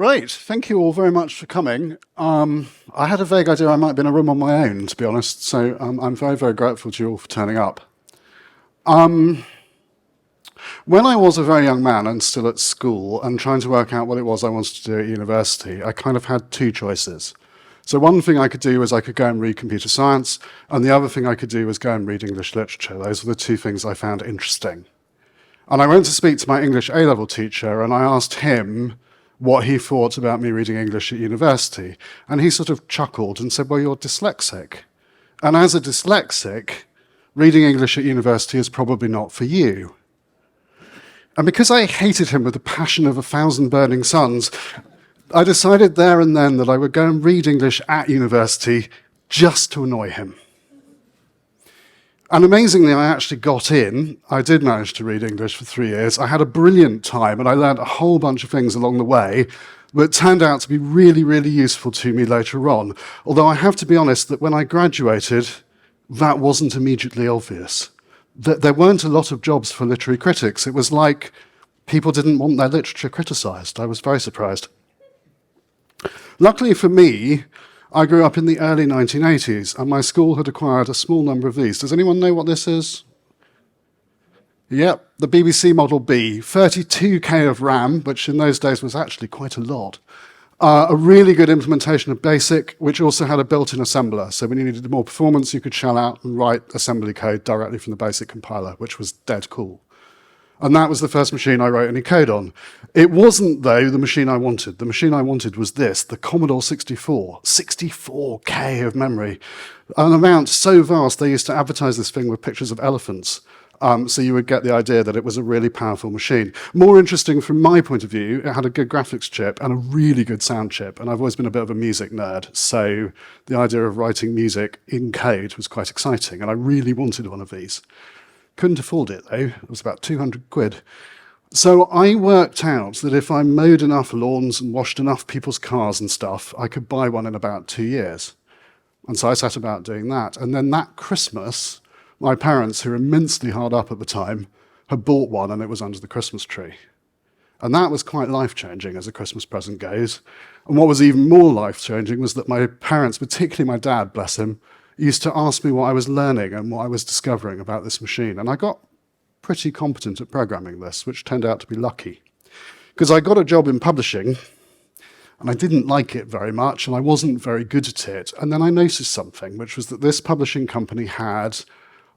Right, thank you all very much for coming. I had a vague idea I might be in a room on my own, to be honest, so I'm very, very grateful to you all for turning up. When I was a very young man and still at school and trying to work out what it was I wanted to do at university, I kind of had two choices. So one thing I could do was I could go and read computer science, and the other thing I could do was go and read English literature. Those were the two things I found interesting. And I went to speak to my English A-level teacher, and I asked him what he thought about me reading English at university. And he sort of chuckled and said, well, you're dyslexic. And as a dyslexic, reading English at university is probably not for you. And because I hated him with the passion of 1,000 burning suns, I decided there and then that I would go and read English at university just to annoy him. And amazingly, I actually got in. I did manage to read English for 3 years. I had a brilliant time, and I learned a whole bunch of things along the way that turned out to be really, really useful to me later on. Although I have to be honest that when I graduated, that wasn't immediately obvious. There weren't a lot of jobs for literary critics. It was like people didn't want their literature criticised. I was very surprised. Luckily for me, I grew up in the early 1980s, and my school had acquired a small number of these. Does anyone know what this is? Yep, the BBC Model B, 32K of RAM, which in those days was actually quite a lot. A really good implementation of BASIC, which also had a built-in assembler. So when you needed more performance, you could shell out and write assembly code directly from the BASIC compiler, which was dead cool. And that was the first machine I wrote any code on. It wasn't, though, the machine I wanted. The machine I wanted was this, the Commodore 64, 64K of memory. An amount so vast, they used to advertise this thing with pictures of elephants. So you would get the idea that it was a really powerful machine. More interesting from my point of view, it had a good graphics chip and a really good sound chip. And I've always been a bit of a music nerd, so the idea of writing music in code was quite exciting, and I really wanted one of these. Couldn't afford it, though. It was about 200 quid. So I worked out that if I mowed enough lawns and washed enough people's cars and stuff, I could buy one in about 2 years. And so I set about doing that. And then that Christmas, my parents, who were immensely hard up at the time, had bought one, and it was under the Christmas tree. And that was quite life-changing as a Christmas present goes. And what was even more life-changing was that my parents, particularly my dad, bless him, used to ask me what I was learning and what I was discovering about this machine. And I got pretty competent at programming this, which turned out to be lucky. Because I got a job in publishing, and I didn't like it very much, and I wasn't very good at it. And then I noticed something, which was that this publishing company had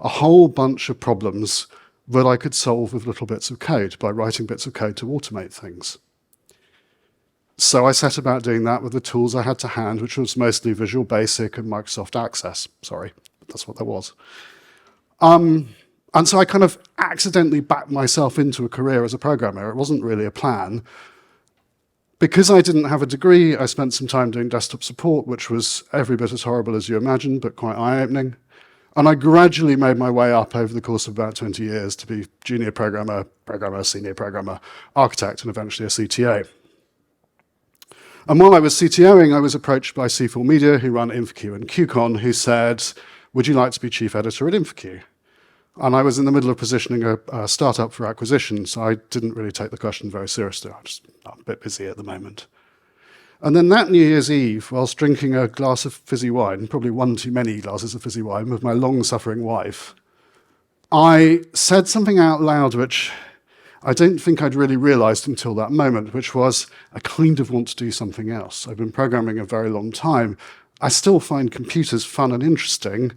a whole bunch of problems that I could solve with little bits of code, by writing bits of code to automate things. So I set about doing that with the tools I had to hand, which was mostly Visual Basic and Microsoft Access. Sorry, that's what that was. And so I kind of accidentally backed myself into a career as a programmer. It wasn't really a plan. Because I didn't have a degree, I spent some time doing desktop support, which was every bit as horrible as you imagine, but quite eye-opening. And I gradually made my way up over the course of about 20 years to be junior programmer, senior programmer, architect, and eventually a CTO. And while I was CTOing, I was approached by C4 Media, who run InfoQ and QCon, who said, would you like to be chief editor at InfoQ? And I was in the middle of positioning a startup for acquisition, so I didn't really take the question very seriously. I'm a bit busy at the moment. And then that New Year's Eve, whilst drinking a glass of fizzy wine, probably one too many glasses of fizzy wine with my long-suffering wife, I said something out loud which I don't think I'd really realized until that moment, which was, I kind of want to do something else. I've been programming a very long time. I still find computers fun and interesting,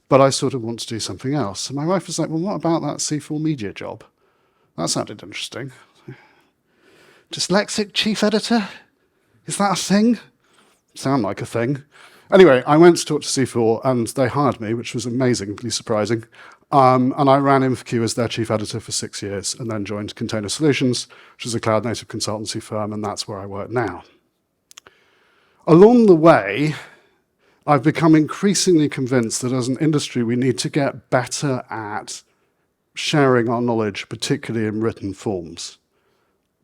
but I sort of want to do something else. And my wife was like, well, what about that C4 Media job? That sounded interesting. Dyslexic chief editor? Is that a thing? Sound like a thing. Anyway, I went to talk to C4, and they hired me, which was amazingly surprising. And I ran InfoQ as their chief editor for 6 years, and then joined Container Solutions, which is a cloud-native consultancy firm, and that's where I work now. Along the way, I've become increasingly convinced that as an industry, we need to get better at sharing our knowledge, particularly in written forms.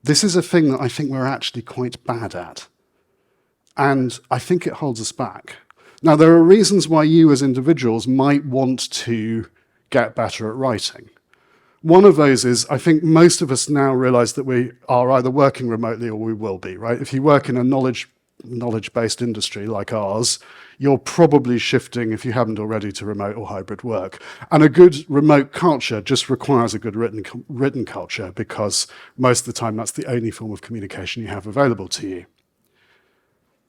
This is a thing that I think we're actually quite bad at, and I think it holds us back. Now, there are reasons why you as individuals might want to get better at writing. One of those is, I think most of us now realize that we are either working remotely or we will be, right? If you work in a knowledge-based industry like ours, you're probably shifting, if you haven't already, to remote or hybrid work. And a good remote culture just requires a good written culture, because most of the time that's the only form of communication you have available to you.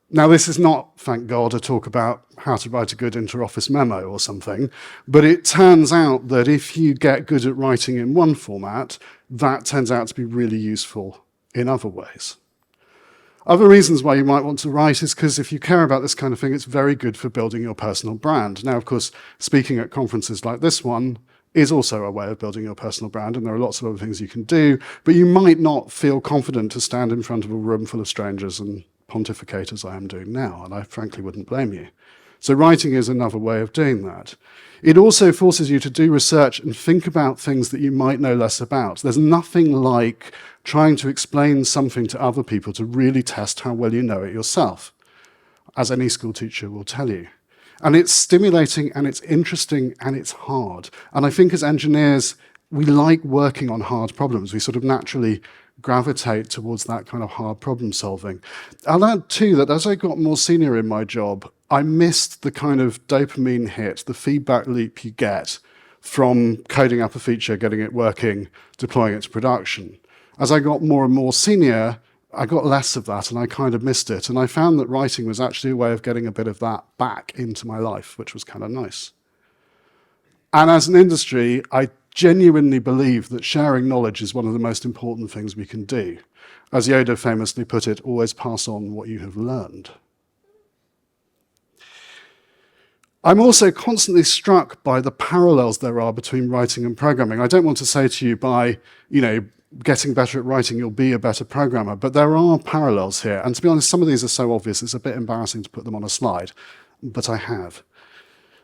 Now, this is not, thank God, a talk about how to write a good inter-office memo or something, but it turns out that if you get good at writing in one format, that turns out to be really useful in other ways. Other reasons why you might want to write is because if you care about this kind of thing, it's very good for building your personal brand. Now, of course, speaking at conferences like this one is also a way of building your personal brand, and there are lots of other things you can do, but you might not feel confident to stand in front of a room full of strangers and pontificate as I am doing now, and I frankly wouldn't blame you. So writing is another way of doing that. It also forces you to do research and think about things that you might know less about. There's nothing like trying to explain something to other people to really test how well you know it yourself, as any school teacher will tell you. And it's stimulating, and it's interesting, and it's hard. And I think as engineers, we like working on hard problems. We sort of naturally gravitate towards that kind of hard problem solving. I'll add too that as I got more senior in my job, I missed the kind of dopamine hit, the feedback loop you get from coding up a feature, getting it working, deploying it to production. As I got more and more senior, I got less of that, and I kind of missed it. And I found that writing was actually a way of getting a bit of that back into my life, which was kind of nice. And as an industry, I genuinely believe that sharing knowledge is one of the most important things we can do. As Yoda famously put it, always pass on what you have learned. I'm also constantly struck by the parallels there are between writing and programming. I don't want to say to you by, getting better at writing, you'll be a better programmer, but there are parallels here. And to be honest, some of these are so obvious, it's a bit embarrassing to put them on a slide, but I have.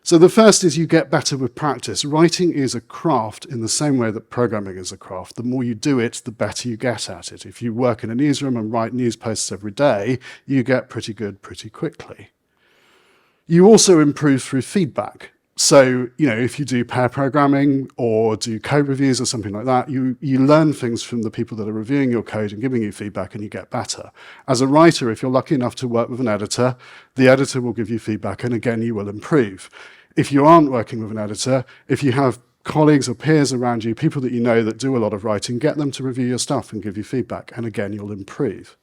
So the first is you get better with practice. Writing is a craft in the same way that programming is a craft. The more you do it, the better you get at it. If you work in a newsroom and write news posts every day, you get pretty good pretty quickly. You also improve through feedback. So, if you do pair programming or do code reviews or something like that, you learn things from the people that are reviewing your code and giving you feedback, and you get better. As a writer, if you're lucky enough to work with an editor, the editor will give you feedback, and again, you will improve. If you aren't working with an editor, if you have colleagues or peers around you, people that you know that do a lot of writing, get them to review your stuff and give you feedback, and again, you'll improve.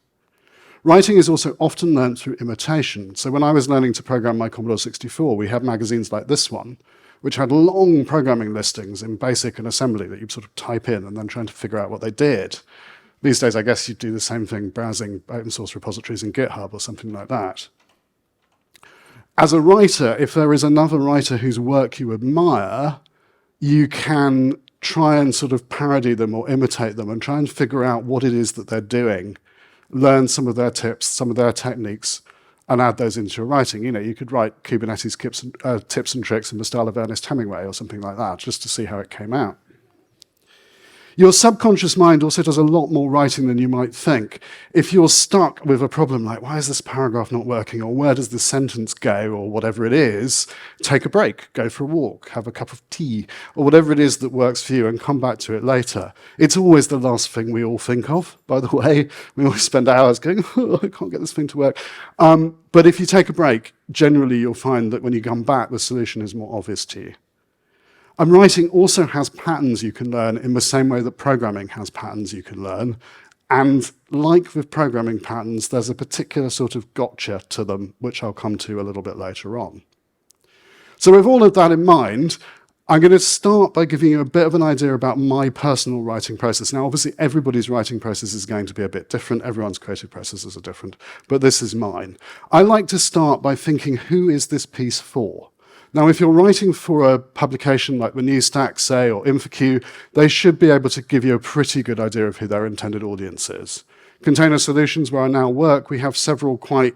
Writing is also often learned through imitation. So when I was learning to program my Commodore 64, we had magazines like this one, which had long programming listings in BASIC and assembly that you'd sort of type in and then trying to figure out what they did. These days, I guess you'd do the same thing browsing open source repositories in GitHub or something like that. As a writer, if there is another writer whose work you admire, you can try and sort of parody them or imitate them and try and figure out what it is that they're doing, learn some of their tips, some of their techniques, and add those into your writing. You could write Kubernetes tips and tricks in the style of Ernest Hemingway or something like that, just to see how it came out. Your subconscious mind also does a lot more writing than you might think. If you're stuck with a problem like, why is this paragraph not working, or where does this sentence go, or whatever it is, take a break, go for a walk, have a cup of tea, or whatever it is that works for you, and come back to it later. It's always the last thing we all think of, by the way. We always spend hours going, oh, I can't get this thing to work. But if you take a break, generally you'll find that when you come back, the solution is more obvious to you. And writing also has patterns you can learn in the same way that programming has patterns you can learn. And like with programming patterns, there's a particular sort of gotcha to them, which I'll come to a little bit later on. So with all of that in mind, I'm going to start by giving you a bit of an idea about my personal writing process. Now, obviously, everybody's writing process is going to be a bit different. Everyone's creative processes are different, but this is mine. I like to start by thinking, who is this piece for? Now, if you're writing for a publication like the News Stack, say, or InfoQ, they should be able to give you a pretty good idea of who their intended audience is. Container Solutions, where I now work, we have several quite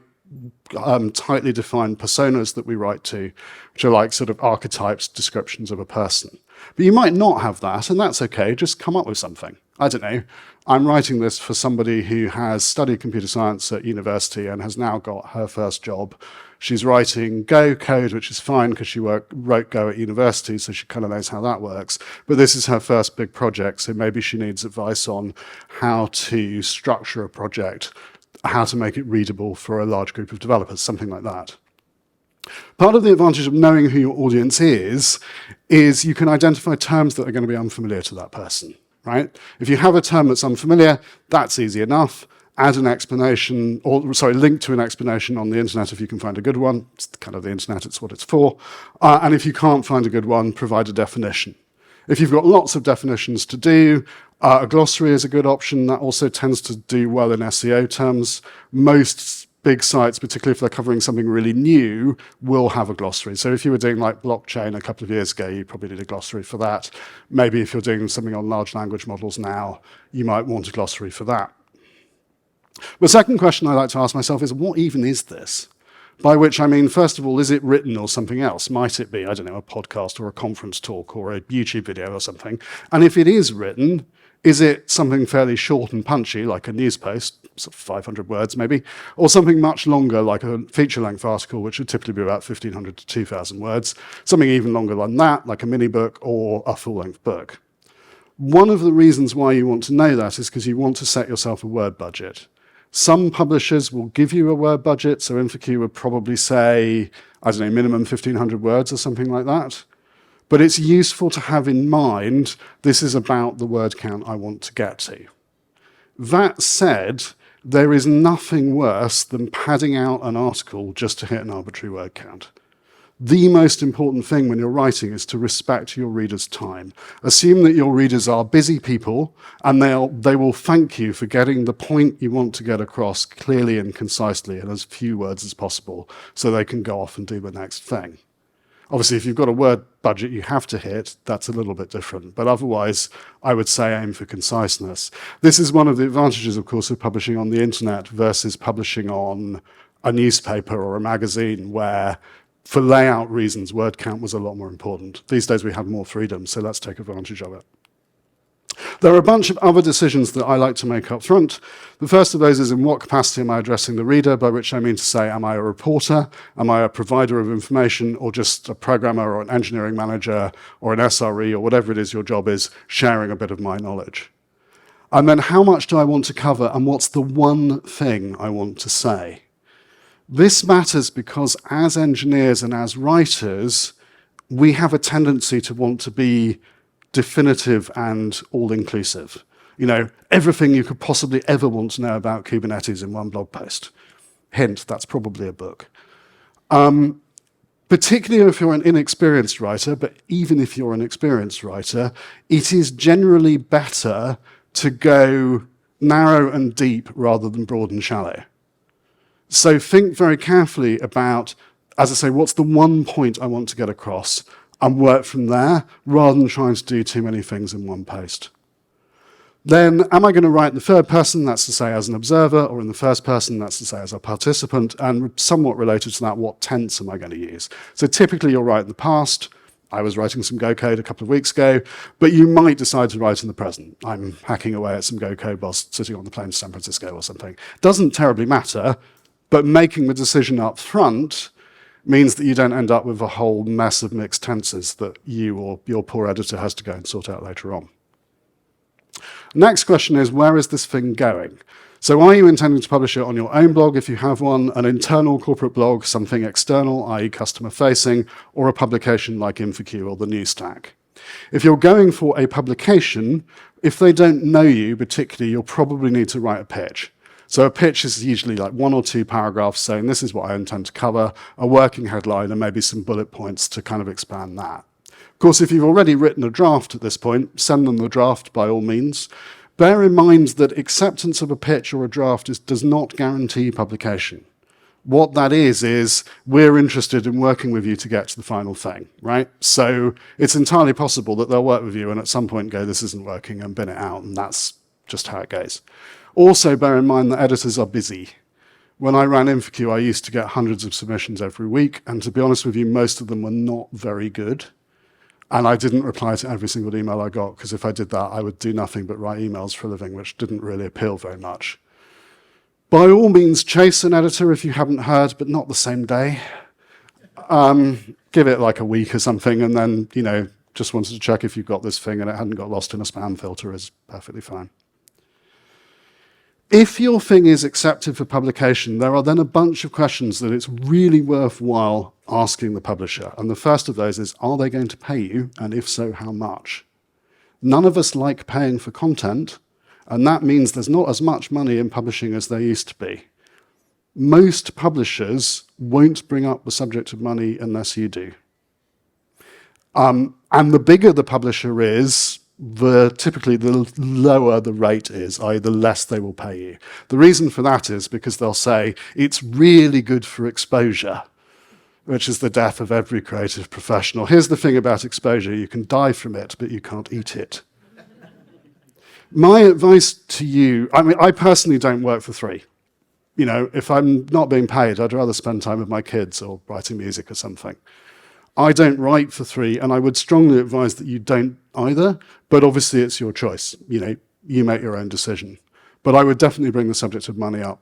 tightly defined personas that we write to, which are like sort of archetypes, descriptions of a person. But you might not have that, and that's okay. Just come up with something. I don't know. I'm writing this for somebody who has studied computer science at university and has now got her first job. She's writing Go code, which is fine because she wrote Go at university, so she kind of knows how that works. But this is her first big project, so maybe she needs advice on how to structure a project, how to make it readable for a large group of developers, something like that. Part of the advantage of knowing who your audience is you can identify terms that are going to be unfamiliar to that person, right? If you have a term that's unfamiliar, that's easy enough. Add an explanation, link to an explanation on the internet if you can find a good one. It's kind of the internet, it's what it's for. And if you can't find a good one, provide a definition. If you've got lots of definitions to do, a glossary is a good option. That also tends to do well in SEO terms. Most big sites, particularly if they're covering something really new, will have a glossary. So if you were doing like blockchain a couple of years ago, you probably need a glossary for that. Maybe if you're doing something on large language models now, you might want a glossary for that. The second question I like to ask myself is, what even is this? By which I mean, first of all, is it written or something else? Might it be, I don't know, a podcast or a conference talk or a YouTube video or something? And if it is written, is it something fairly short and punchy, like a news post, sort of 500 words maybe, or something much longer, like a feature-length article, which would typically be about 1,500 to 2,000 words, something even longer than that, like a mini book or a full-length book? One of the reasons why you want to know that is because you want to set yourself a word budget. Some publishers will give you a word budget, so InfoQ would probably say, I don't know, minimum 1,500 words or something like that. But it's useful to have in mind, this is about the word count I want to get to. That said, there is nothing worse than padding out an article just to hit an arbitrary word count. The most important thing when you're writing is to respect your readers' time. Assume that your readers are busy people, and they will thank you for getting the point you want to get across clearly and concisely in as few words as possible, so they can go off and do the next thing. Obviously, if you've got a word budget you have to hit, that's a little bit different. But otherwise, I would say aim for conciseness. This is one of the advantages, of course, of publishing on the internet versus publishing on a newspaper or a magazine where, for layout reasons, word count was a lot more important. These days we have more freedom, so let's take advantage of it. There are a bunch of other decisions that I like to make up front. The first of those is, in what capacity am I addressing the reader, by which I mean to say, am I a reporter, am I a provider of information, or just a programmer or an engineering manager or an SRE or whatever it is your job is, sharing a bit of my knowledge? And then how much do I want to cover, and what's the one thing I want to say? This matters because as engineers and as writers, we have a tendency to want to be definitive and all-inclusive. You know, everything you could possibly ever want to know about Kubernetes in one blog post. Hint, that's probably a book. Particularly if you're an inexperienced writer, but even if you're an experienced writer, it is generally better to go narrow and deep rather than broad and shallow. So think very carefully about, as I say, what's the one point I want to get across, and work from there, rather than trying to do too many things in one post. Then, am I going to write in the third person, that's to say as an observer, or in the first person, that's to say as a participant, and somewhat related to that, what tense am I going to use? So typically you'll write in the past. I was writing some Go code a couple of weeks ago, but you might decide to write in the present. I'm hacking away at some Go code while sitting on the plane to San Francisco or something. Doesn't terribly matter, but making the decision up front means that you don't end up with a whole mess of mixed tenses that you or your poor editor has to go and sort out later on. Next question is, where is this thing going? So are you intending to publish it on your own blog if you have one, an internal corporate blog, something external, i.e. customer-facing, or a publication like InfoQ or the News Stack? If you're going for a publication, if they don't know you particularly, you'll probably need to write a pitch. So a pitch is usually like 1 or 2 paragraphs saying this is what I intend to cover, a working headline, and maybe some bullet points to kind of expand that. Of course, if you've already written a draft at this point, send them the draft by all means. Bear in mind that acceptance of a pitch or a draft does not guarantee publication. What that is we're interested in working with you to get to the final thing, right? So it's entirely possible that they'll work with you and at some point go, this isn't working, and bin it out, and that's just how it goes. Also, bear in mind that editors are busy. When I ran InfoQ, I used to get hundreds of submissions every week, and to be honest with you, most of them were not very good. And I didn't reply to every single email I got, because if I did that, I would do nothing but write emails for a living, which didn't really appeal very much. By all means, chase an editor if you haven't heard, but not the same day. Give it like a week or something, and then, just wanted to check if you've got this thing and it hadn't got lost in a spam filter is perfectly fine. If your thing is accepted for publication, there are then a bunch of questions that it's really worthwhile asking the publisher. And the first of those is, are they going to pay you? And if so, how much? None of us like paying for content, and that means there's not as much money in publishing as there used to be. Most publishers won't bring up the subject of money unless you do. And the bigger the publisher is, typically the lower the rate is, i.e. the less they will pay you. The reason for that is because they'll say, it's really good for exposure, which is the death of every creative professional. Here's the thing about exposure, you can die from it, but you can't eat it. My advice to you, I personally don't work for free. If I'm not being paid, I'd rather spend time with my kids or writing music or something. I don't write for free, and I would strongly advise that you don't either, but obviously it's your choice. You make your own decision. But I would definitely bring the subject of money up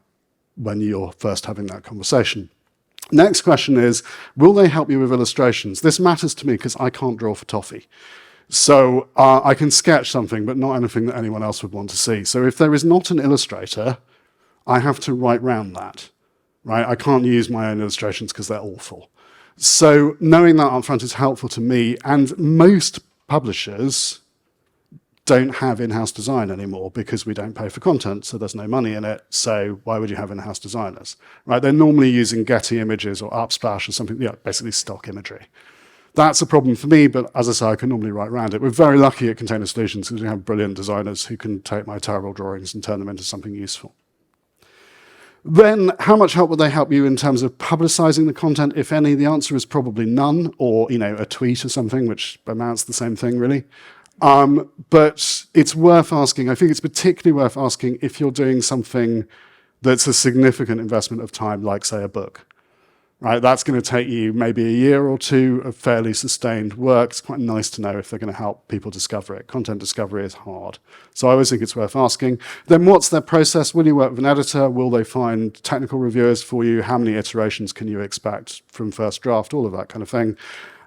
when you're first having that conversation. Next question is, will they help you with illustrations? This matters to me because I can't draw for toffee. So I can sketch something, but not anything that anyone else would want to see. So if there is not an illustrator, I have to write round that, right? I can't use my own illustrations because they're awful. So knowing that up front is helpful to me, and most publishers don't have in-house design anymore because we don't pay for content, so there's no money in it, so why would you have in-house designers? Right? They're normally using Getty images or Upsplash or something, basically stock imagery. That's a problem for me, but as I say, I can normally write around it. We're very lucky at Container Solutions because we have brilliant designers who can take my terrible drawings and turn them into something useful. Then, how much help would they help you in terms of publicizing the content, if any? The answer is probably none, or a tweet or something, which amounts to the same thing, really. But it's worth asking. I think it's particularly worth asking if you're doing something that's a significant investment of time, like, say, a book. Right? That's going to take you maybe a year or two of fairly sustained work. It's quite nice to know if they're going to help people discover it. Content discovery is hard. So I always think it's worth asking. Then what's their process? Will you work with an editor? Will they find technical reviewers for you? How many iterations can you expect from first draft? All of that kind of thing.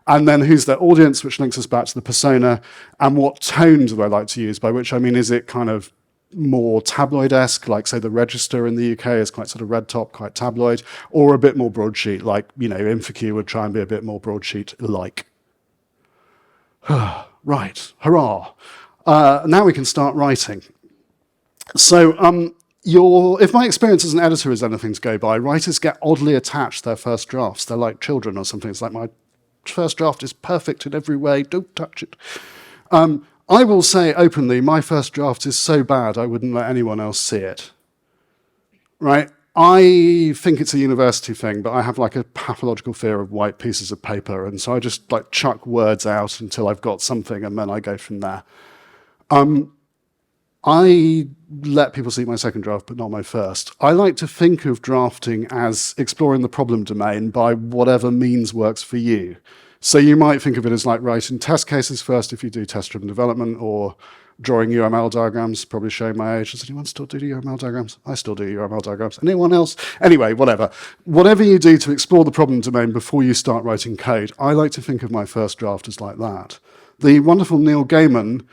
And then who's their audience, which links us back to the persona. And what tone do they like to use? By which I mean, is it kind of more tabloid-esque, like, say, the Register in the UK is quite sort of red top, quite tabloid, or a bit more broadsheet, like, InfoQ would try and be a bit more broadsheet-like. Right, hurrah. Now we can start writing. So if my experience as an editor is anything to go by, writers get oddly attached to their first drafts. They're like children or something. It's like, my first draft is perfect in every way, don't touch it. I will say openly, my first draft is so bad I wouldn't let anyone else see it. Right? I think it's a university thing, but I have like a pathological fear of white pieces of paper, and so I just like chuck words out until I've got something, and then I go from there. I let people see my second draft, but not my first. I like to think of drafting as exploring the problem domain by whatever means works for you. So you might think of it as like writing test cases first if you do test-driven development, or drawing UML diagrams, probably showing my age. Does anyone still do UML diagrams? I still do UML diagrams. Anyone else? Anyway, whatever. Whatever you do to explore the problem domain before you start writing code, I like to think of my first draft as like that. The wonderful Neil Gaiman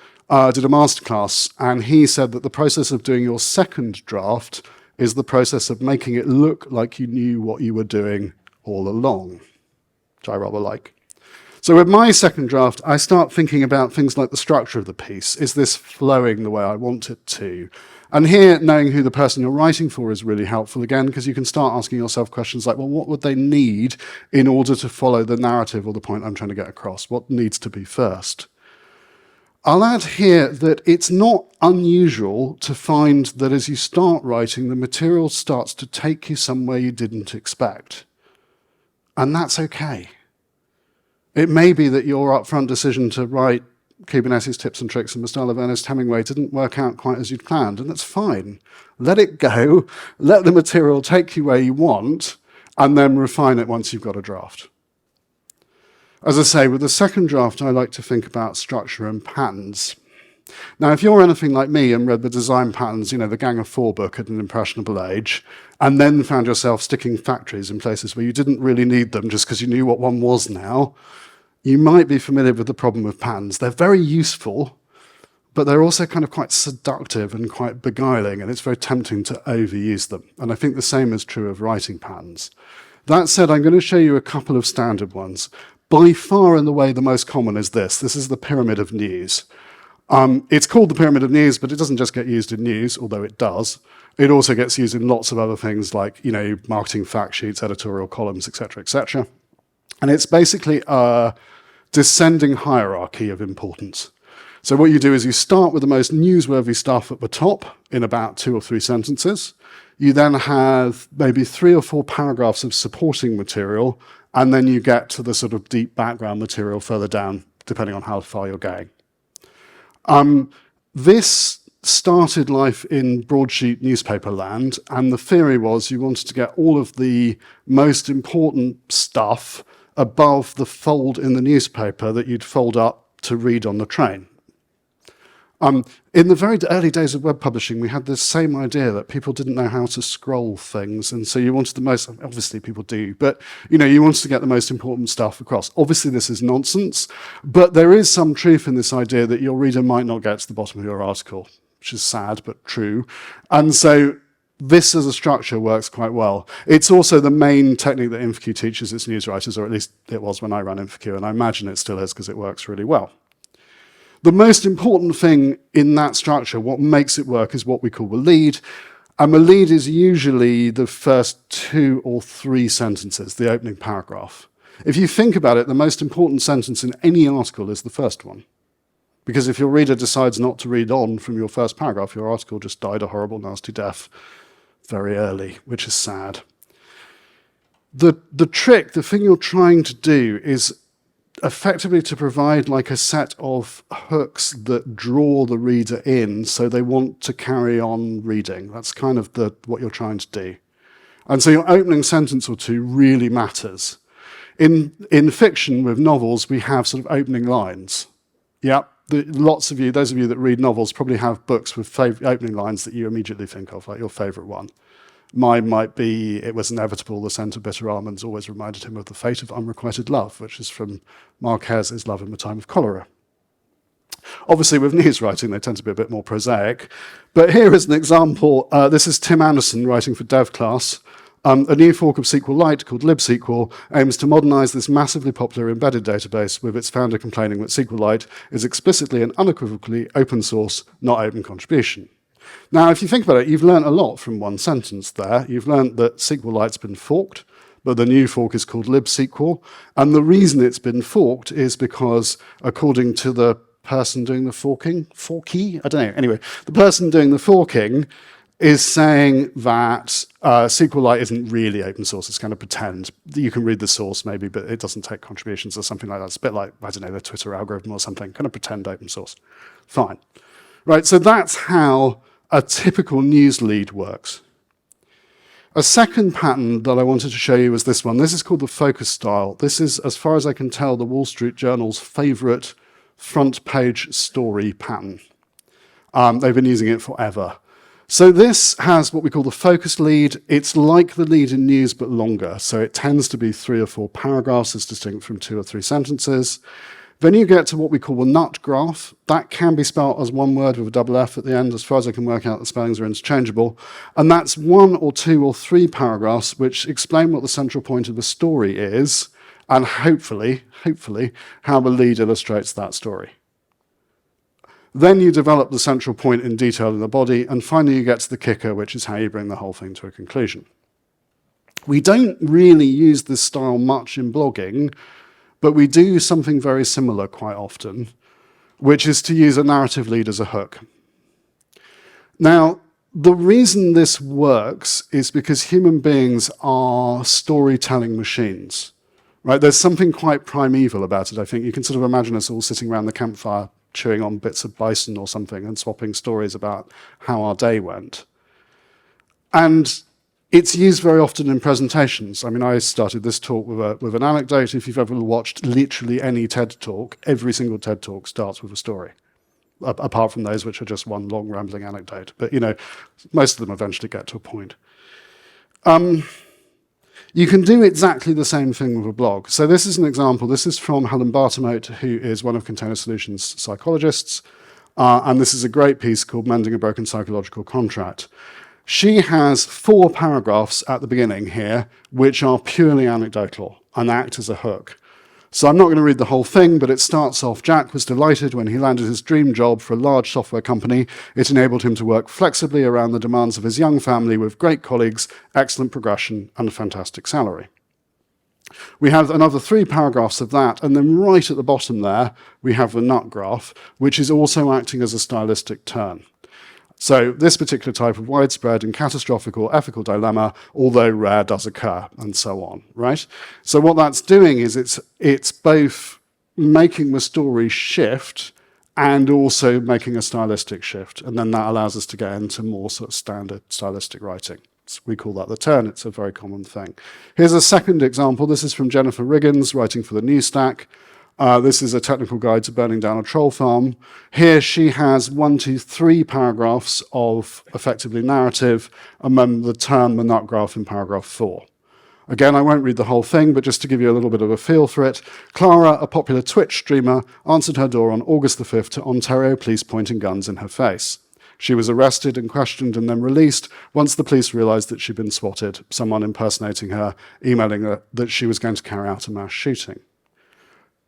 did a masterclass, and he said that the process of doing your second draft is the process of making it look like you knew what you were doing all along, which I rather like. So with my second draft, I start thinking about things like the structure of the piece. Is this flowing the way I want it to? And here, knowing who the person you're writing for is really helpful again, because you can start asking yourself questions like, well, what would they need in order to follow the narrative or the point I'm trying to get across? What needs to be first? I'll add here that it's not unusual to find that as you start writing, the material starts to take you somewhere you didn't expect. And that's okay. It may be that your upfront decision to write Kubernetes tips and tricks in the style of Ernest Hemingway didn't work out quite as you'd planned, and that's fine. Let it go, let the material take you where you want, and then refine it once you've got a draft. As I say, with the second draft, I like to think about structure and patterns. Now, if you're anything like me and read the design patterns, the Gang of Four book at an impressionable age, and then found yourself sticking factories in places where you didn't really need them just because you knew what one was now, you might be familiar with the problem with patterns. They're very useful, but they're also kind of quite seductive and quite beguiling, and it's very tempting to overuse them. And I think the same is true of writing patterns. That said, I'm going to show you a couple of standard ones. By far and away, the most common is this. This is the pyramid of news. It's called the pyramid of news, but it doesn't just get used in news, although it does. It also gets used in lots of other things like, marketing fact sheets, editorial columns, etc., etc. And it's basically a descending hierarchy of importance. So what you do is you start with the most newsworthy stuff at the top in about 2 or 3 sentences. You then have maybe 3 or 4 paragraphs of supporting material, and then you get to the sort of deep background material further down, depending on how far you're going. This started life in broadsheet newspaper land, and the theory was you wanted to get all of the most important stuff above the fold in the newspaper that you'd fold up to read on the train. In the very early days of web publishing, we had this same idea that people didn't know how to scroll things, and so you wanted the most, obviously people do, but you wanted to get the most important stuff across. Obviously this is nonsense, but there is some truth in this idea that your reader might not get to the bottom of your article, which is sad but true. And so this as a structure works quite well. It's also the main technique that InfoQ teaches its newswriters, or at least it was when I ran InfoQ, and I imagine it still is because it works really well. The most important thing in that structure, what makes it work, is what we call the lead. And the lead is usually the first 2 or 3 sentences, the opening paragraph. If you think about it, the most important sentence in any article is the first one. Because if your reader decides not to read on from your first paragraph, your article just died a horrible, nasty death very early, which is sad. The trick, the thing you're trying to do is effectively to provide like a set of hooks that draw the reader in so they want to carry on reading. That's kind of what you're trying to do. And so your opening sentence or 2 really matters. In fiction with novels, we have sort of opening lines. Yeah, lots of you, those of you that read novels, probably have books with opening lines that you immediately think of, like your favorite one. Mine might be, "It was inevitable, the scent of bitter almonds always reminded him of the fate of unrequited love," which is from Marquez's Love in the Time of Cholera. Obviously, with news writing, they tend to be a bit more prosaic. But here is an example. This is Tim Anderson writing for Dev Class. A new fork of SQLite called libSQL aims to modernize this massively popular embedded database, with its founder complaining that SQLite is explicitly and unequivocally open source, not open contribution. Now, if you think about it, you've learned a lot from one sentence there. You've learned that SQLite's been forked, but the new fork is called libSQL. And the reason it's been forked is because, according to the person doing the forky? I don't know. Anyway, the person doing the forking is saying that SQLite isn't really open source. It's kind of pretend. You can read the source maybe, but it doesn't take contributions or something like that. It's a bit like, I don't know, the Twitter algorithm or something, kind of pretend open source. Fine. Right, so that's how a typical news lead works. A second pattern that I wanted to show you was this one. This is called the focus style. This is, as far as I can tell, the Wall Street Journal's favorite front page story pattern. They've been using it forever. So this has what we call the focus lead. It's like the lead in news, but longer. So it tends to be 3 or 4 paragraphs as distinct from 2 or 3 sentences. Then you get to what we call the nut graph. That can be spelled as one word with a double F at the end. As far as I can work out, the spellings are interchangeable. And that's 1 or 2 or 3 paragraphs which explain what the central point of the story is, and hopefully, how the lead illustrates that story. Then you develop the central point in detail in the body, and finally you get to the kicker, which is how you bring the whole thing to a conclusion. We don't really use this style much in blogging, but we do something very similar quite often, which is to use a narrative lead as a hook. Now, the reason this works is because human beings are storytelling machines, right? There's something quite primeval about it, I think. You can sort of imagine us all sitting around the campfire chewing on bits of bison or something and swapping stories about how our day went. And it's used very often in presentations. I mean, I started this talk with an anecdote. If you've ever watched literally any TED talk, every single TED talk starts with a story. apart from those which are just one long rambling anecdote. But, most of them eventually get to a point. You can do exactly the same thing with a blog. So this is an example. This is from Helen Bartemote, who is one of Container Solutions' psychologists. And this is a great piece called Mending a Broken Psychological Contract. She has 4 paragraphs at the beginning here, which are purely anecdotal and act as a hook. So I'm not going to read the whole thing, but it starts off, Jack was delighted when he landed his dream job for a large software company. It enabled him to work flexibly around the demands of his young family with great colleagues, excellent progression, and a fantastic salary. We have another 3 paragraphs of that, and then right at the bottom there, we have the nut graph, which is also acting as a stylistic turn. So this particular type of widespread and catastrophic or ethical dilemma, although rare, does occur, and so on, right? So what that's doing is it's both making the story shift and also making a stylistic shift, and then that allows us to get into more sort of standard stylistic writing. So we call that the turn. It's a very common thing. Here's a second example. This is from Jennifer Riggins, writing for the New Stack. This is a technical guide to burning down a troll farm. Here she has 1, 2, 3 paragraphs of effectively narrative, and then the turn, the nut graph in paragraph 4. Again, I won't read the whole thing, but just to give you a little bit of a feel for it, Clara, a popular Twitch streamer, answered her door on August the 5th to Ontario police pointing guns in her face. She was arrested and questioned and then released once the police realized that she'd been spotted, someone impersonating her, emailing her that she was going to carry out a mass shooting.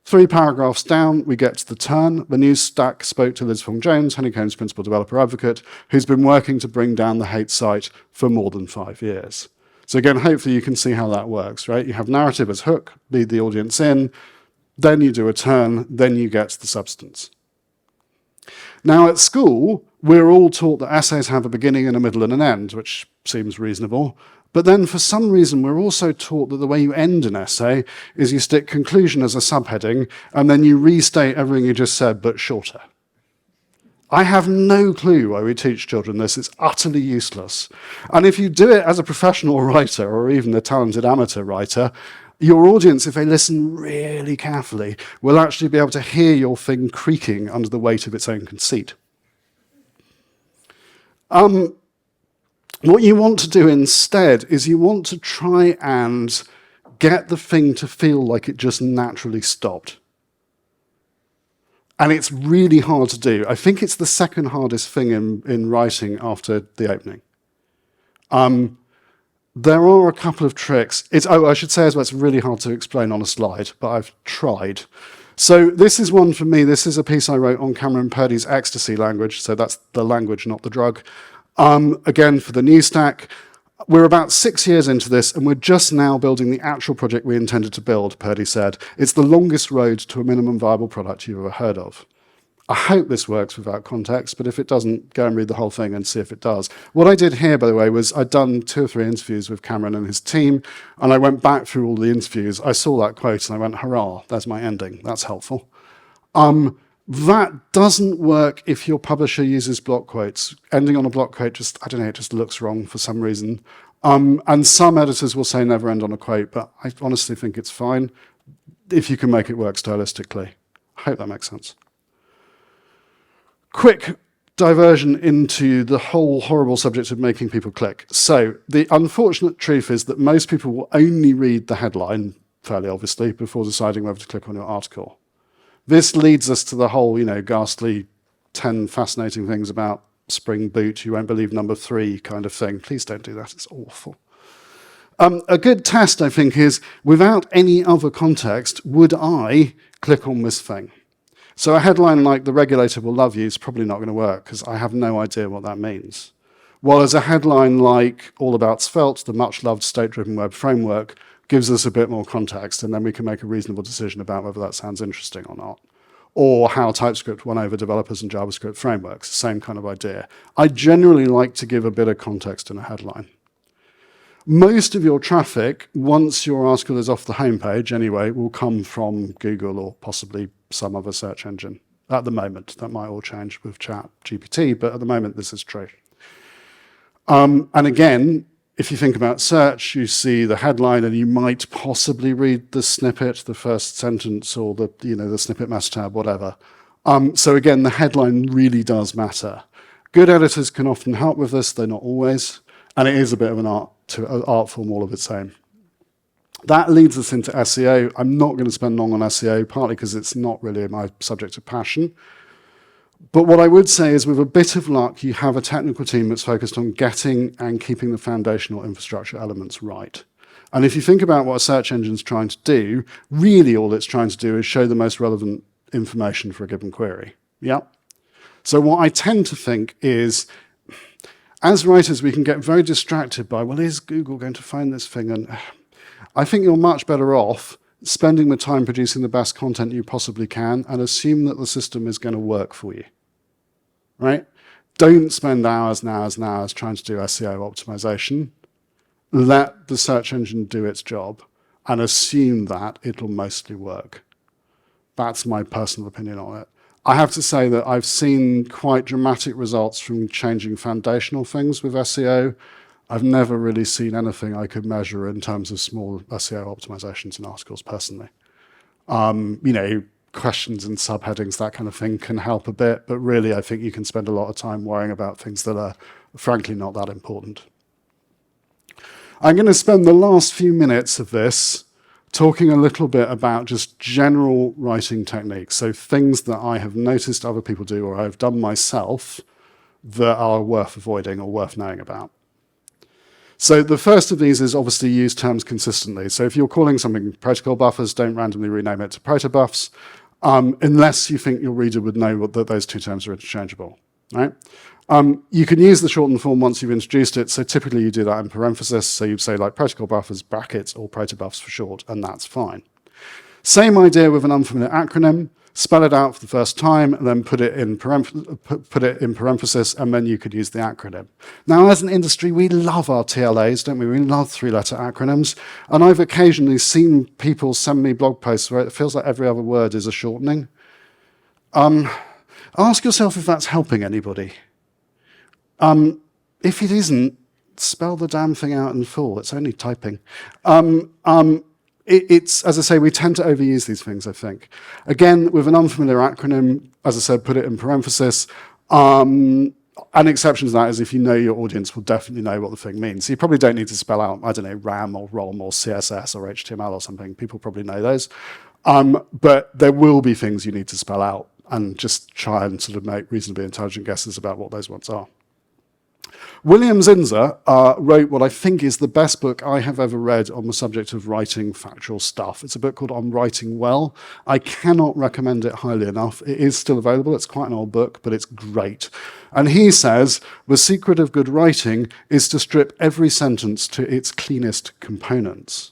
3 paragraphs down, we get to the turn. The News Stack spoke to Liz Fong-Jones, Honeycomb's principal developer advocate, who's been working to bring down the hate site for more than 5 years. So again, hopefully you can see how that works, right? You have narrative as hook, lead the audience in, then you do a turn, then you get the substance. Now at school, we're all taught that essays have a beginning and a middle and an end, which seems reasonable. But then for some reason, we're also taught that the way you end an essay is you stick conclusion as a subheading, and then you restate everything you just said, but shorter. I have no clue why we teach children this. It's utterly useless. And if you do it as a professional writer, or even a talented amateur writer, your audience, if they listen really carefully, will actually be able to hear your thing creaking under the weight of its own conceit. What you want to do instead is you want to try and get the thing to feel like it just naturally stopped. And it's really hard to do. I think it's the second hardest thing in writing after the opening. There are a couple of tricks. I should say as well, it's really hard to explain on a slide, but I've tried. So this is one for me. This is a piece I wrote on Cameron Purdy's ecstasy language. So that's the language, not the drug. Again, for the New Stack, we're about 6 years into this, and we're just now building the actual project we intended to build, Purdy said. It's the longest road to a minimum viable product you've ever heard of. I hope this works without context, but if it doesn't, go and read the whole thing and see if it does. What I did here, by the way, was I'd done 2 or 3 interviews with Cameron and his team, and I went back through all the interviews. I saw that quote, and I went, hurrah, there's my ending. That's helpful. That doesn't work if your publisher uses block quotes. Ending on a block quote just, I don't know, it just looks wrong for some reason. And some editors will say never end on a quote, but I honestly think it's fine if you can make it work stylistically. I hope that makes sense. Quick diversion into the whole horrible subject of making people click. So the unfortunate truth is that most people will only read the headline, fairly obviously, before deciding whether to click on your article. This leads us to the whole, ghastly 10 fascinating things about Spring Boot, you won't believe number 3 kind of thing. Please don't do that, it's awful. A good test, I think, is without any other context, would I click on this thing? So a headline like "The regulator will love you" is probably not going to work because I have no idea what that means. While as a headline like "All about Svelte, the much-loved state-driven web framework" gives us a bit more context, and then we can make a reasonable decision about whether that sounds interesting or not. Or how TypeScript won over developers and JavaScript frameworks, same kind of idea. I generally like to give a bit of context in a headline. Most of your traffic, once your article is off the homepage anyway, will come from Google or possibly some other search engine. At the moment, that might all change with ChatGPT, but at the moment this is true. And again, if you think about search, you see the headline and you might possibly read the snippet, the first sentence, or the snippet meta tab, whatever. So again, the headline really does matter. Good editors can often help with this, though not always, and it is a bit of an art form all of its own. That leads us into SEO. I'm not going to spend long on SEO, partly because it's not really my subject of passion. But what I would say is with a bit of luck, you have a technical team that's focused on getting and keeping the foundational infrastructure elements right. And if you think about what a search engine's trying to do, really all it's trying to do is show the most relevant information for a given query. Yeah. So what I tend to think is, as writers, we can get very distracted by, well, is Google going to find this thing? And I think you're much better off spending the time producing the best content you possibly can and assume that the system is going to work for you, right? Don't spend hours and hours and hours trying to do SEO optimization. Let the search engine do its job and assume that it'll mostly work. That's my personal opinion on it. I have to say that I've seen quite dramatic results from changing foundational things with SEO. I've never really seen anything I could measure in terms of small SEO optimizations in articles personally. Questions and subheadings, that kind of thing can help a bit, but really I think you can spend a lot of time worrying about things that are frankly not that important. I'm going to spend the last few minutes of this talking a little bit about just general writing techniques, so things that I have noticed other people do or I've done myself that are worth avoiding or worth knowing about. So the first of these is obviously use terms consistently. So if you're calling something protocol buffers, don't randomly rename it to protobufs, unless you think your reader would know that those two terms are interchangeable, right? You can use the shortened form once you've introduced it, so typically you do that in parenthesis, so you'd say like protocol buffers, brackets, or protobufs for short, and that's fine. Same idea with an unfamiliar acronym, spell it out for the first time, and then put it in parenthesis, and then you could use the acronym. Now, as an industry, we love our TLAs, don't we? We love three-letter acronyms, and I've occasionally seen people send me blog posts where it feels like every other word is a shortening. Ask yourself if that's helping anybody. If it isn't, spell the damn thing out in full. It's only typing. It's, as I say, we tend to overuse these things, I think. Again, with an unfamiliar acronym, as I said, put it in parenthesis. An exception to that is if you know your audience will definitely know what the thing means. So you probably don't need to spell out, I don't know, RAM or ROM or CSS or HTML or something. People probably know those. But there will be things you need to spell out and just try and sort of make reasonably intelligent guesses about what those ones are. William Zinser wrote what I think is the best book I have ever read on the subject of writing factual stuff. It's a book called On Writing Well. I cannot recommend it highly enough. It is still available. It's quite an old book, but it's great. And he says, the secret of good writing is to strip every sentence to its cleanest components.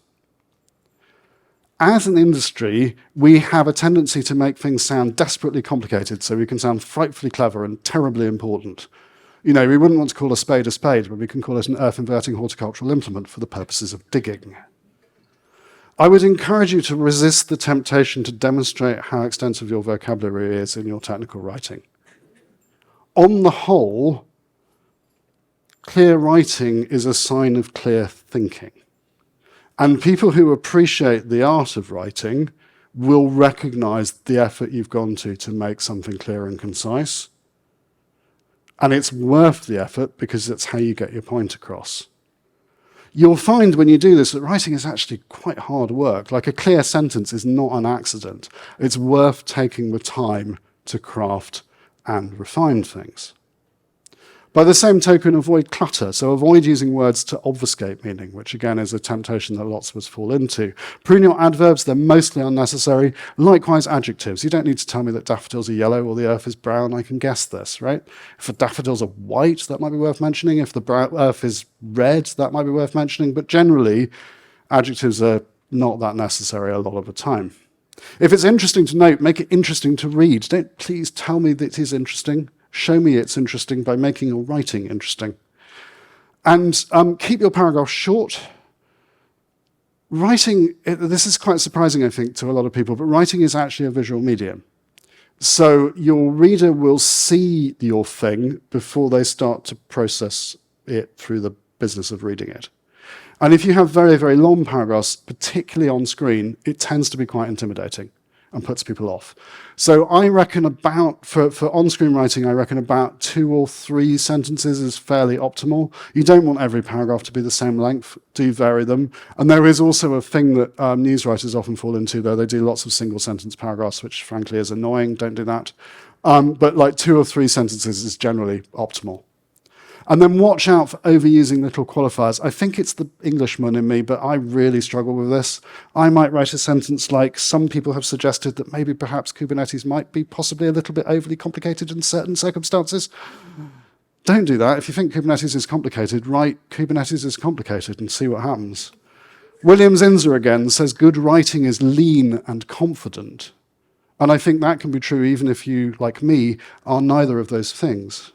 As an industry, we have a tendency to make things sound desperately complicated so we can sound frightfully clever and terribly important. You know, we wouldn't want to call a spade, but we can call it an earth-inverting horticultural implement for the purposes of digging. I would encourage you to resist the temptation to demonstrate how extensive your vocabulary is in your technical writing. On the whole, clear writing is a sign of clear thinking. And people who appreciate the art of writing will recognize the effort you've gone to make something clear and concise. And it's worth the effort because it's how you get your point across. You'll find when you do this that writing is actually quite hard work. Like a clear sentence is not an accident. It's worth taking the time to craft and refine things. By the same token, avoid clutter. So avoid using words to obfuscate meaning, which again is a temptation that lots of us fall into. Prune your adverbs, they're mostly unnecessary. Likewise, adjectives. You don't need to tell me that daffodils are yellow or the earth is brown. I can guess this, right? If the daffodils are white, that might be worth mentioning. If the earth is red, that might be worth mentioning. But generally, adjectives are not that necessary a lot of the time. If it's interesting to note, make it interesting to read. Don't please tell me that it is interesting. Show me it's interesting by making your writing interesting. And keep your paragraph short. Writing, this is quite surprising, I think, to a lot of people, but writing is actually a visual medium. So your reader will see your thing before they start to process it through the business of reading it. And if you have very, very long paragraphs, particularly on screen, it tends to be quite intimidating. and puts people off. So I reckon about, for on-screen writing, I reckon about 2 or 3 sentences is fairly optimal. You don't want every paragraph to be the same length. Do vary them. And there is also a thing that news writers often fall into, though. They do lots of single-sentence paragraphs, which frankly is annoying. Don't do that. But like 2 or 3 sentences is generally optimal. And then watch out for overusing little qualifiers. I think it's the Englishman in me, but I really struggle with this. I might write a sentence like, some people have suggested that maybe perhaps Kubernetes might be possibly a little bit overly complicated in certain circumstances. Don't do that. If you think Kubernetes is complicated, write Kubernetes is complicated and see what happens. William Zinser again says, good writing is lean and confident. And I think that can be true even if you, like me, are neither of those things.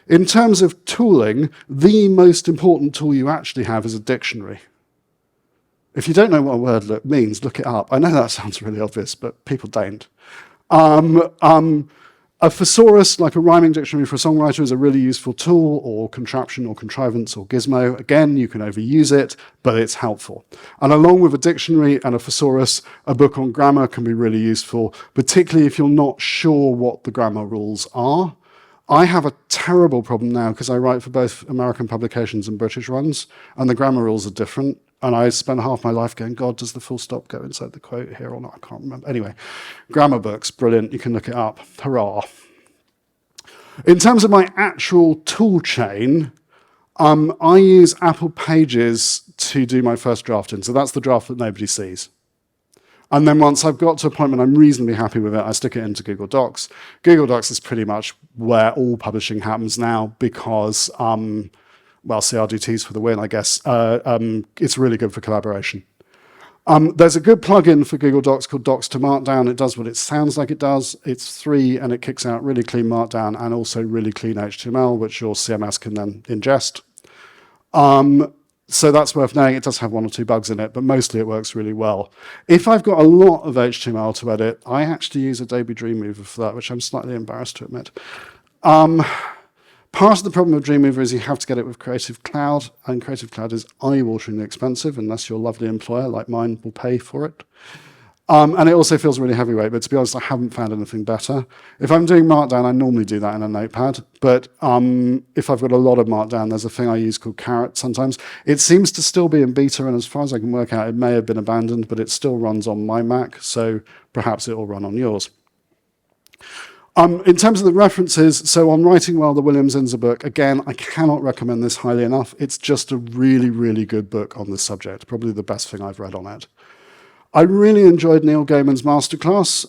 In terms of tooling, the most important tool you actually have is a dictionary. If you don't know what a word means, look it up. I know that sounds really obvious, but people don't. A thesaurus, like a rhyming dictionary for a songwriter, is a really useful tool, or contraption, or contrivance, or gizmo. Again, you can overuse it, but it's helpful. And along with a dictionary and a thesaurus, a book on grammar can be really useful, particularly if you're not sure what the grammar rules are. I have a terrible problem now because I write for both American publications and British ones, and the grammar rules are different. And I spend half my life going, God, does the full stop go inside the quote here or not? I can't remember. Anyway, grammar books, brilliant. You can look it up. Hurrah. In terms of my actual tool chain, I use Apple Pages to do my first draft in. So that's the draft that nobody sees. And then once I've got to a point when I'm reasonably happy with it, I stick it into Google Docs. Google Docs is pretty much where all publishing happens now because, well, CRDT's for the win, I guess. It's really good for collaboration. There's a good plugin for Google Docs called Docs to Markdown. It does what it sounds like it does. It's free, and it kicks out really clean Markdown and also really clean HTML, which your CMS can then ingest. So that's worth knowing. It does have 1 or 2 bugs in it, but mostly it works really well. If I've got a lot of HTML to edit, I actually use Adobe Dreamweaver for that, which I'm slightly embarrassed to admit. Part of the problem with Dreamweaver is you have to get it with Creative Cloud, and Creative Cloud is eye-wateringly expensive unless your lovely employer, like mine, will pay for it. And it also feels really heavyweight, but to be honest, I haven't found anything better. If I'm doing Markdown, I normally do that in a notepad, but if I've got a lot of Markdown, there's a thing I use called Carrot sometimes. It seems to still be in beta, and as far as I can work out, it may have been abandoned, but it still runs on my Mac, so perhaps it will run on yours. In terms of the references, so on Writing Well, the William Zinser book, again, I cannot recommend this highly enough. It's just a really, really good book on this subject, probably the best thing I've read on it. I really enjoyed Neil Gaiman's masterclass.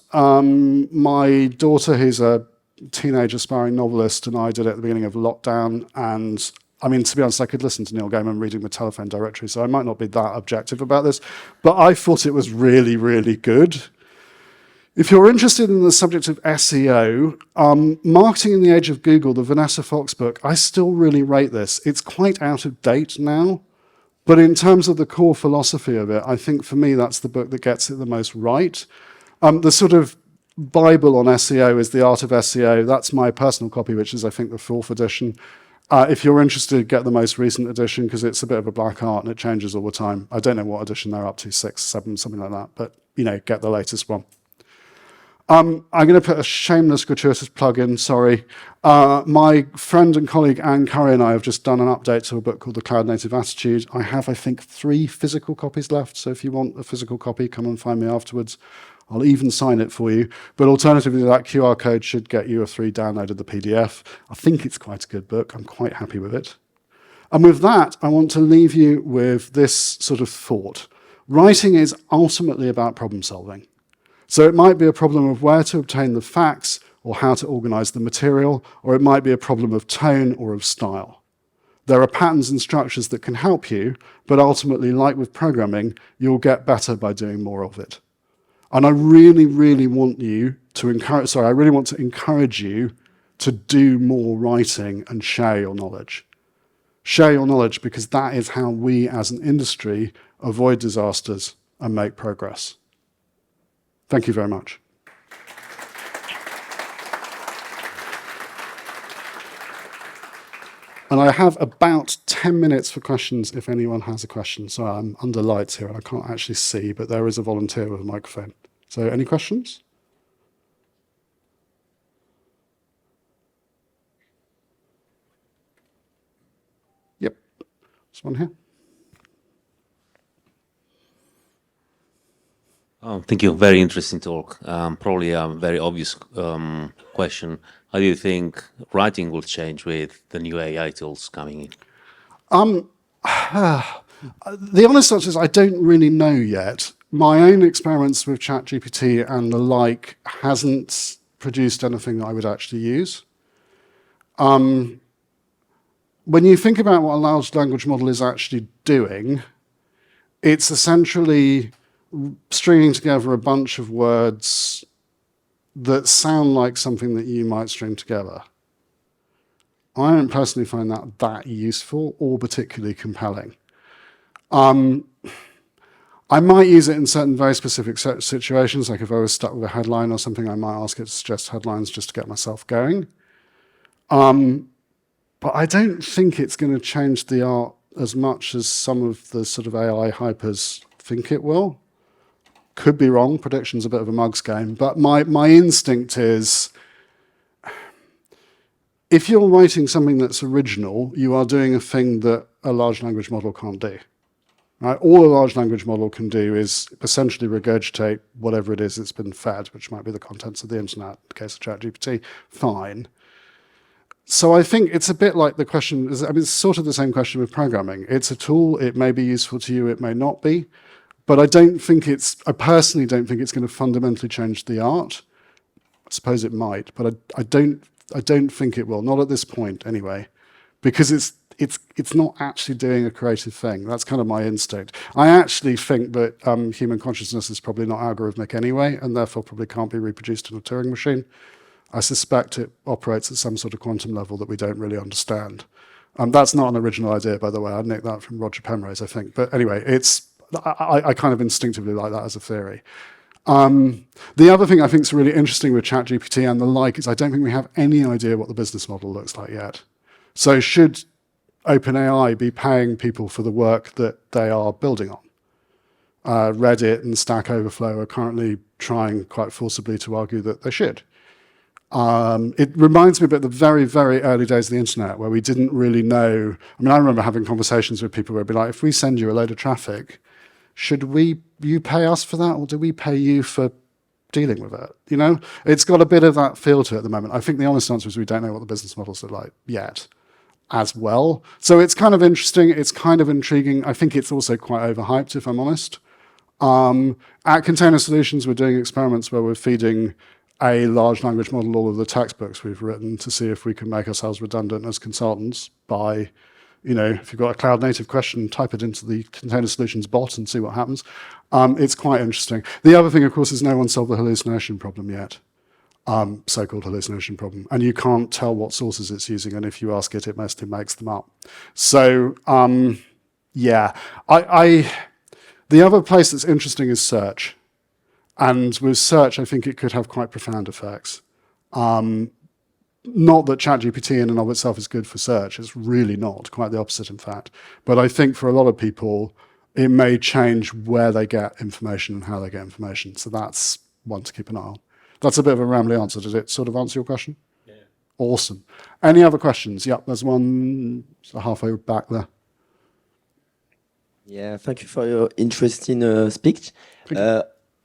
My daughter, who's a teenage aspiring novelist, and I did it at the beginning of lockdown. And I mean, to be honest, I could listen to Neil Gaiman reading the telephone directory, so I might not be that objective about this, but I thought it was really, really good. If you're interested in the subject of SEO, Marketing in the Age of Google, the Vanessa Fox book, I still really rate this. It's quite out of date now. But in terms of the core philosophy of it, I think for me that's the book that gets it the most right. The sort of Bible on SEO is The Art of SEO. That's my personal copy, which is, I think, the 4th edition. If you're interested, get the most recent edition because it's a bit of a black art and it changes all the time. I don't know what edition they're up to, 6, 7, something like that. But, you know, get the latest one. I'm going to put a shameless, gratuitous plug in, sorry. My friend and colleague Anne Curry and I have just done an update to a book called The Cloud Native Attitude. I have, I think, 3 physical copies left, so if you want a physical copy, come and find me afterwards. I'll even sign it for you. But alternatively, that QR code should get you a free download of the PDF. I think it's quite a good book. I'm quite happy with it. And with that, I want to leave you with this sort of thought. Writing is ultimately about problem solving. So it might be a problem of where to obtain the facts or how to organize the material, or it might be a problem of tone or of style. There are patterns and structures that can help you, but ultimately, like with programming, you'll get better by doing more of it. And I really, really want you to encourage you to do more writing and share your knowledge. Share your knowledge because that is how we as an industry avoid disasters and make progress. Thank you very much. And I have about 10 minutes for questions if anyone has a question. So I'm under lights here and I can't actually see, but there is a volunteer with a microphone. So any questions? Yep. There's one here. Oh, thank you. Very interesting talk. Probably a very obvious question. How do you think writing will change with the new AI tools coming in? The honest answer is I don't really know yet. My own experiments with ChatGPT and the like hasn't produced anything that I would actually use. When you think about what a large language model is actually doing, it's essentially stringing together a bunch of words that sound like something that you might string together. I don't personally find that useful or particularly compelling. I might use it in certain very specific situations, like if I was stuck with a headline or something, I might ask it to suggest headlines just to get myself going. But I don't think it's going to change the art as much as some of the sort of AI hypers think it will. Could be wrong, prediction's a bit of a mug's game, but my instinct is if you're writing something that's original, you are doing a thing that a large language model can't do. Right? All a large language model can do is essentially regurgitate whatever it is it's been fed, which might be the contents of the internet, in the case of ChatGPT, fine. So I think it's a bit like the question, I mean, it's sort of the same question with programming. It's a tool, it may be useful to you, it may not be, but I personally don't think it's going to fundamentally change the art. I suppose it might, but I don't think it will, not at this point anyway, because it's not actually doing a creative thing. That's kind of my instinct. I actually think that human consciousness is probably not algorithmic anyway, and therefore probably can't be reproduced in a Turing machine. I suspect it operates at some sort of quantum level that we don't really understand. That's not an original idea, by the way. I nicked that from Roger Penrose, I think. But anyway, I kind of instinctively like that as a theory. The other thing I think is really interesting with ChatGPT and the like is I don't think we have any idea what the business model looks like yet. So should OpenAI be paying people for the work that they are building on? Reddit and Stack Overflow are currently trying quite forcibly to argue that they should. It reminds me a bit of the very, very early days of the internet where we didn't really know. I mean, I remember having conversations with people where it'd be like, if we send you a load of traffic, should you pay us for that or do we pay you for dealing with it? You know, it's got a bit of that feel to it at the moment. I think the honest answer is we don't know what the business models are like yet as well. So it's kind of interesting. It's kind of intriguing. I think it's also quite overhyped, if I'm honest. At Container Solutions, we're doing experiments where we're feeding a large language model all of the textbooks we've written to see if we can make ourselves redundant as consultants by, you know, if you've got a cloud native question, type it into the Container Solutions bot and see what happens. It's quite interesting. The other thing, of course, is no one solved the hallucination problem yet, so-called hallucination problem. And you can't tell what sources it's using, and if you ask it, it mostly makes them up. So, yeah. The other place that's interesting is search. And with search, I think it could have quite profound effects. Not that ChatGPT in and of itself is good for search. It's really not. Quite the opposite, in fact. But I think for a lot of people, it may change where they get information and how they get information. So that's one to keep an eye on. That's a bit of a rambly answer. Did it sort of answer your question? Yeah. Awesome. Any other questions? Yep, there's one halfway back there. Yeah, thank you for your interesting speech.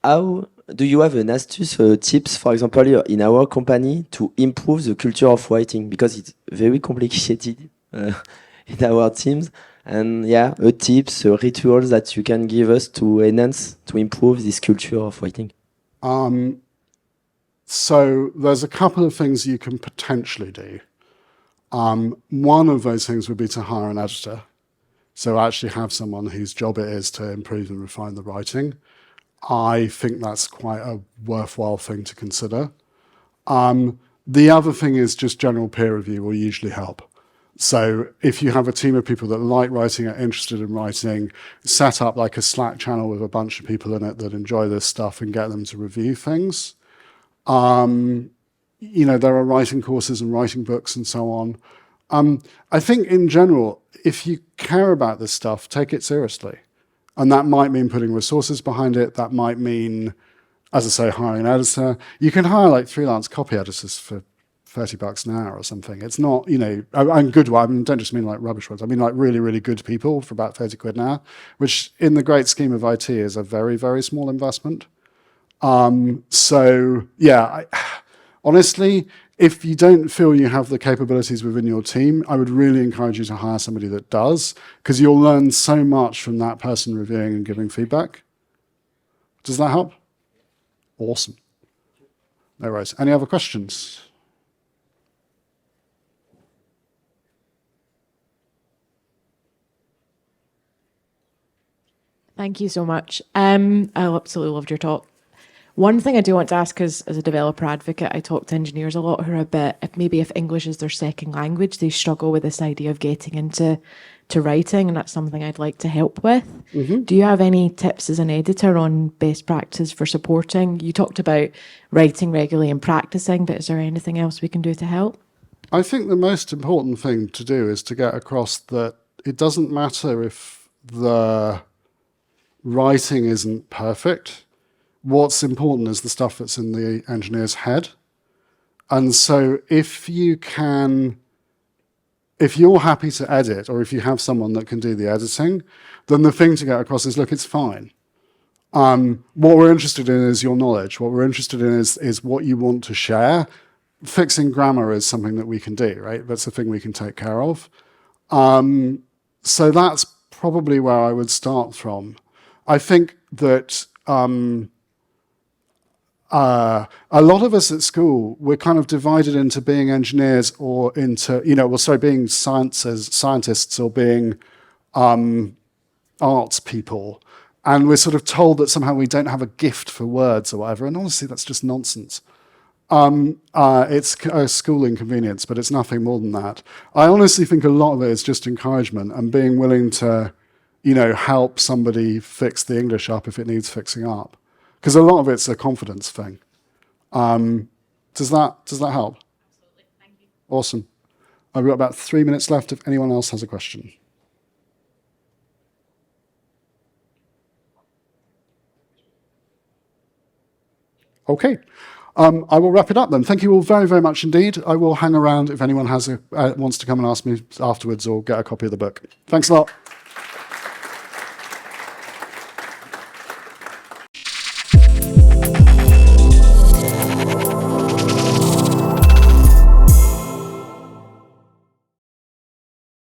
How do you have an astuce tips, for example, in our company to improve the culture of writing? Because it's very complicated in our teams. And yeah, tips, rituals that you can give us to enhance, to improve this culture of writing. So there's a couple of things you can potentially do. One of those things would be to hire an editor. So actually have someone whose job it is to improve and refine the writing. I think that's quite a worthwhile thing to consider. The other thing is just general peer review will usually help. So if you have a team of people that like writing, are interested in writing, set up like a Slack channel with a bunch of people in it that enjoy this stuff and get them to review things. You know, there are writing courses and writing books and so on. I think in general, if you care about this stuff, take it seriously. And that might mean putting resources behind it. That might mean, as I say, hiring an editor. You can hire like freelance copy editors for $30 an hour or something. It's not, I'm good. I don't just mean like rubbish ones. I mean like really, really good people for about 30 quid an hour, which in the great scheme of IT is a very, very small investment. So yeah, honestly, if you don't feel you have the capabilities within your team, I would really encourage you to hire somebody that does, because you'll learn so much from that person reviewing and giving feedback. Does that help? Awesome. No worries. Any other questions? Thank you so much. I absolutely loved your talk. One thing I do want to ask is, as a developer advocate, I talk to engineers a lot who are a bit, if English is their second language, they struggle with this idea of getting into writing, and that's something I'd like to help with. Do you have any tips as an editor on best practice for supporting? You talked about writing regularly and practicing, but is there anything else we can do to help? I think the most important thing to do is to get across that it doesn't matter if the writing isn't perfect. What's important is the stuff that's in the engineer's head. And so if you're happy to edit, or if you have someone that can do the editing, then the thing to get across is, look, it's fine. What we're interested in is your knowledge. What we're interested in is what you want to share. Fixing grammar is something that we can do, right? That's a thing we can take care of. So that's probably where I would start from. I think that a lot of us at school, we're kind of divided into being engineers or into, being scientists or being arts people. And we're sort of told that somehow we don't have a gift for words or whatever. And honestly, that's just nonsense. It's a school inconvenience, but it's nothing more than that. I honestly think a lot of it is just encouragement and being willing to, help somebody fix the English up if it needs fixing up. Because a lot of it's a confidence thing. Does that help? Absolutely. Thank you. Awesome. I've got about 3 minutes left if anyone else has a question. Okay. I will wrap it up then. Thank you all very, very much indeed. I will hang around if anyone wants to come and ask me afterwards or get a copy of the book. Thanks a lot.